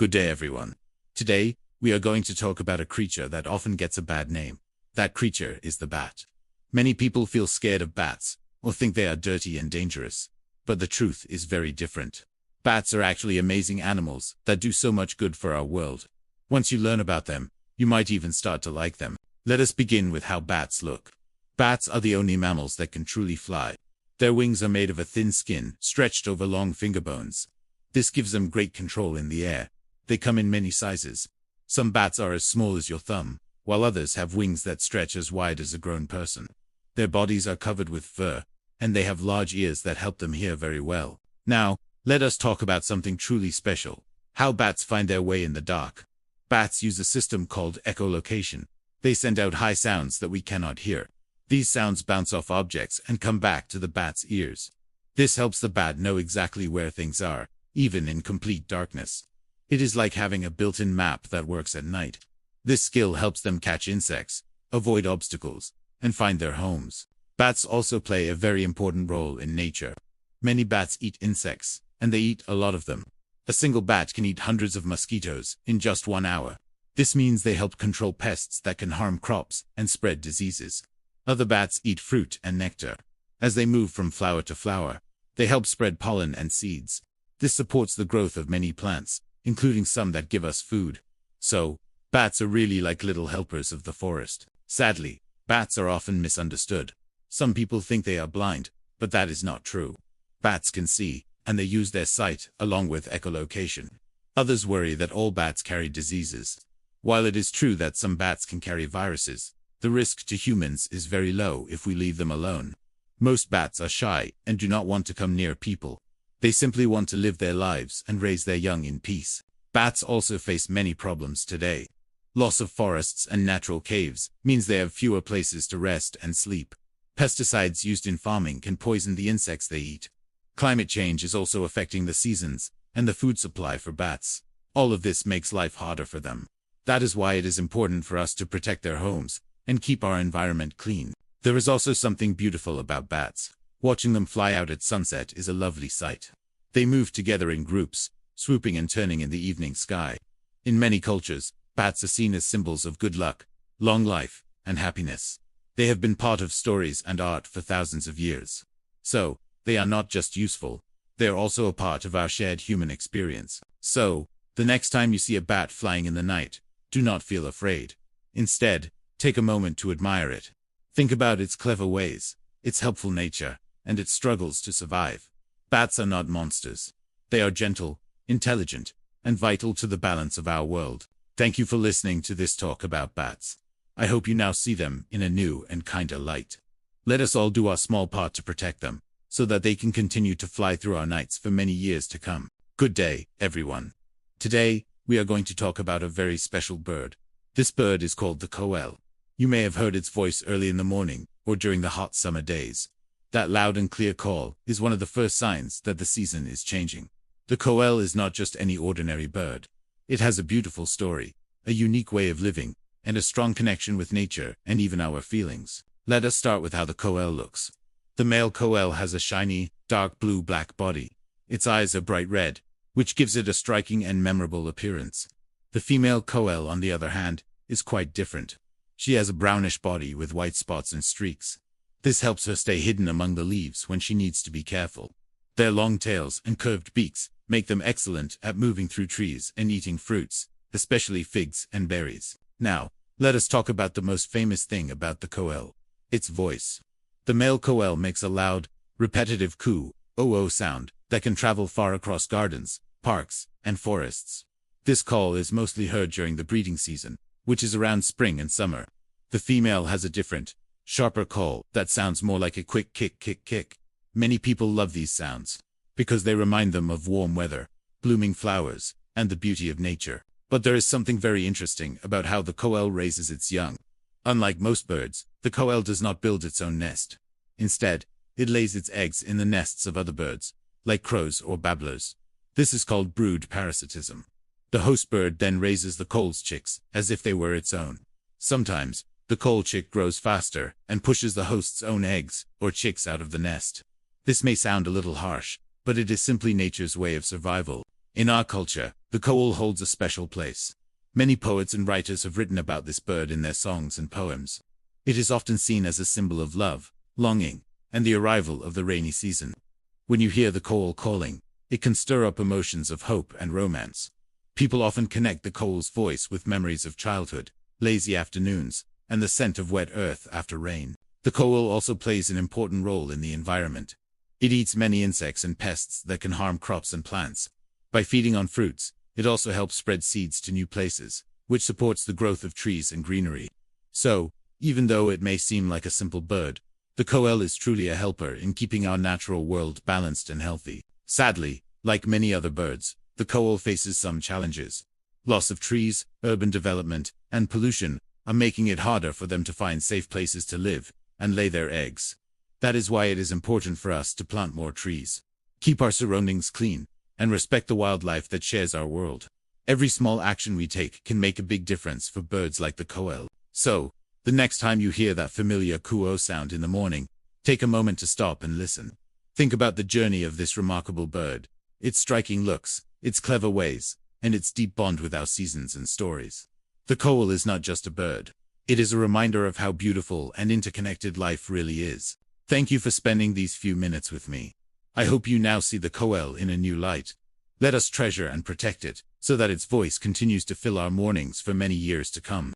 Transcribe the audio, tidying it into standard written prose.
Good day, everyone. Today, we are going to talk about a creature that often gets a bad name. That creature is the bat. Many people feel scared of bats or think they are dirty and dangerous. But the truth is very different. Bats are actually amazing animals that do so much good for our world. Once you learn about them, you might even start to like them. Let us begin with how bats look. Bats are the only mammals that can truly fly. Their wings are made of a thin skin stretched over long finger bones. This gives them great control in the air. They come in many sizes. Some bats are as small as your thumb, while others have wings that stretch as wide as a grown person. Their bodies are covered with fur, and they have large ears that help them hear very well. Now, let us talk about something truly special: how bats find their way in the dark. Bats use a system called echolocation. They send out high sounds that we cannot hear. These sounds bounce off objects and come back to the bat's ears. This helps the bat know exactly where things are, even in complete darkness. It is like having a built-in map that works at night. This skill helps them catch insects, avoid obstacles, and find their homes. Bats also play a very important role in nature. Many bats eat insects, and they eat a lot of them. A single bat can eat hundreds of mosquitoes in just 1 hour. This means they help control pests that can harm crops and spread diseases. Other bats eat fruit and nectar. As they move from flower to flower, they help spread pollen and seeds. This supports the growth of many plants, including some that give us food. So, bats are really like little helpers of the forest. Sadly, bats are often misunderstood. Some people think they are blind, but that is not true. Bats can see, and they use their sight along with echolocation. Others worry that all bats carry diseases. While it is true that some bats can carry viruses, the risk to humans is very low if we leave them alone. Most bats are shy and do not want to come near people. They simply want to live their lives and raise their young in peace. Bats also face many problems today. Loss of forests and natural caves means they have fewer places to rest and sleep. Pesticides used in farming can poison the insects they eat. Climate change is also affecting the seasons and the food supply for bats. All of this makes life harder for them. That is why it is important for us to protect their homes and keep our environment clean. There is also something beautiful about bats. Watching them fly out at sunset is a lovely sight. They move together in groups, swooping and turning in the evening sky. In many cultures, bats are seen as symbols of good luck, long life, and happiness. They have been part of stories and art for thousands of years. So, they are not just useful, they are also a part of our shared human experience. So, the next time you see a bat flying in the night, do not feel afraid. Instead, take a moment to admire it. Think about its clever ways, its helpful nature, and its struggles to survive. Bats are not monsters. They are gentle, intelligent, and vital to the balance of our world. Thank you for listening to this talk about bats. I hope you now see them in a new and kinder light. Let us all do our small part to protect them, so that they can continue to fly through our nights for many years to come. Good day, everyone. Today, we are going to talk about a very special bird. This bird is called the koel. You may have heard its voice early in the morning or during the hot summer days. That loud and clear call is one of the first signs that the season is changing. The koel is not just any ordinary bird. It has a beautiful story, a unique way of living, and a strong connection with nature and even our feelings. Let us start with how the koel looks. The male koel has a shiny, dark blue-black body. Its eyes are bright red, which gives it a striking and memorable appearance. The female koel, on the other hand, is quite different. She has a brownish body with white spots and streaks. This helps her stay hidden among the leaves when she needs to be careful. Their long tails and curved beaks make them excellent at moving through trees and eating fruits, especially figs and berries. Now, let us talk about the most famous thing about the koel: its voice. The male koel makes a loud, repetitive coo-oh sound that can travel far across gardens, parks, and forests. This call is mostly heard during the breeding season, which is around spring and summer. The female has a different, sharper call that sounds more like a quick kick. Many people love these sounds because they remind them of warm weather, blooming flowers, and the beauty of nature. But there is something very interesting about how the koel raises its young. Unlike most birds, the koel does not build its own nest. Instead, it lays its eggs in the nests of other birds, like crows or babblers. This is called brood parasitism. The host bird then raises the koel's chicks as if they were its own. Sometimes, the koel chick grows faster and pushes the host's own eggs or chicks out of the nest. This may sound a little harsh, but it is simply nature's way of survival. In our culture, the koel holds a special place. Many poets and writers have written about this bird in their songs and poems. It is often seen as a symbol of love, longing, and the arrival of the rainy season. When you hear the koel calling, it can stir up emotions of hope and romance. People often connect the koel's voice with memories of childhood, lazy afternoons, and the scent of wet earth after rain. The koel also plays an important role in the environment. It eats many insects and pests that can harm crops and plants. By feeding on fruits, it also helps spread seeds to new places, which supports the growth of trees and greenery. So, even though it may seem like a simple bird, the koel is truly a helper in keeping our natural world balanced and healthy. Sadly, like many other birds, the koel faces some challenges. Loss of trees, urban development, and pollution are making it harder for them to find safe places to live and lay their eggs. That is why it is important for us to plant more trees, keep our surroundings clean, and respect the wildlife that shares our world. Every small action we take can make a big difference for birds like the koel. So, the next time you hear that familiar kuo sound in the morning, take a moment to stop and listen. Think about the journey of this remarkable bird, its striking looks, its clever ways, and its deep bond with our seasons and stories. The koel is not just a bird. It is a reminder of how beautiful and interconnected life really is. Thank you for spending these few minutes with me. I hope you now see the koel in a new light. Let us treasure and protect it, so that its voice continues to fill our mornings for many years to come.